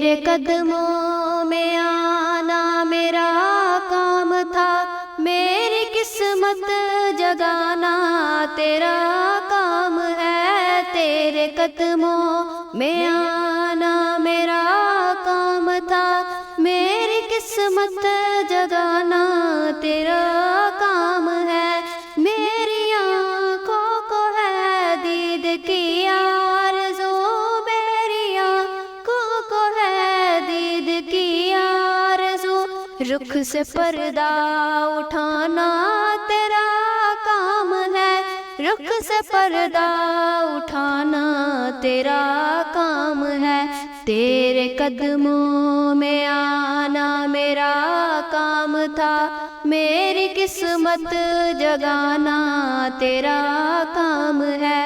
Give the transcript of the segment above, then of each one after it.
तेरे कदमों में आना मेरा काम था, मेरी किस्मत जगाना तेरा काम है। तेरे कदमों में आना मेरा काम था, मेरी किस्मत जगाना तेरा काम है। मेरी आँखों को है दीद की आरज़ू, मेरी आँखों को है दीद की आरज़ू। रुख से पर्दा उठाना तेरा काम है, रुख से पर्दा उठाना तेरा काम है। तेरे कदमों में आना मेरा काम था, मेरी किस्मत जगाना तेरा काम है।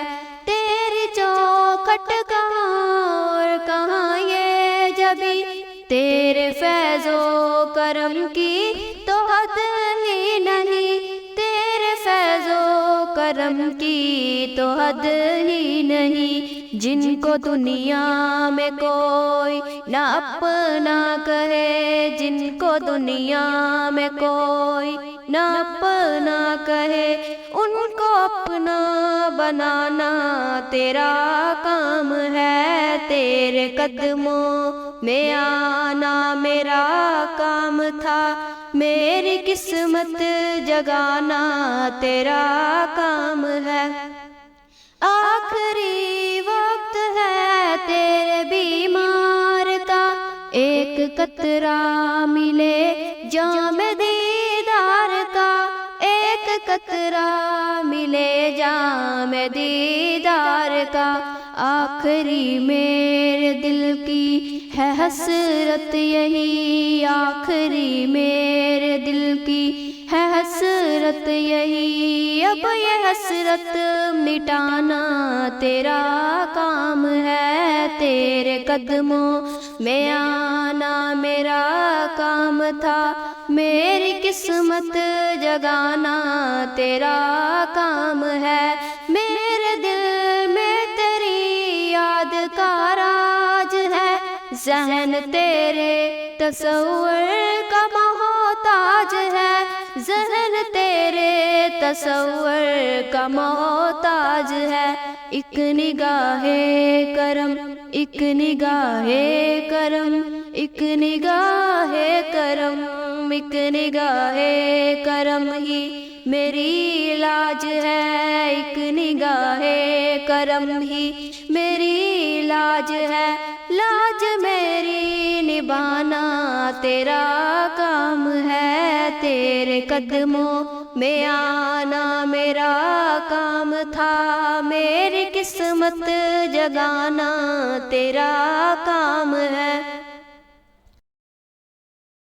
तेरी चौखट कहाँ और कहाँ ये जबी, तेरे फैज़ो करम की तो हद ही नहीं, तेरे फैज़ो करम की तो हद ही नहीं। जिनको दुनिया में कोई ना अपना कहे, जिनको दुनिया में कोई ना अपना कहे, उनको अपना बनाना तेरा काम है। तेरे कदमों में आना मेरा काम था, मेरी किस्मत जगाना तेरा काम है। आखिरी वक्त है तेरे बीमार का, एक कतरा मिले जाम दीदार का, एक कतरा मिले जाम दीदार का। आखिरी मेरे दिल की है हसरत यही, आखिरी मेरे दिल की है हसरत यही। अब ये हसरत मिटाना तेरा काम है। तेरे कदमों में आना मेरा काम था, मेरी किस्मत जगाना तेरा काम है। मेरे दिल में तेरी याद का राज है, ज़हन तेरे तसव्वुर का मोहताज है, ज़हन तेरे तसव्वुर का मोहताज है। एक निगाहे करम, एक निगाहे करम, एक निगाहे करम, एक निगाहे करम ही मेरी लाज है, एक निगाहे करम ही मेरी लाज है। लाज मेरी निभाना तेरा काम है। तेरे कदमों में आना मेरा काम था, मेरी किस्मत जगाना तेरा काम है।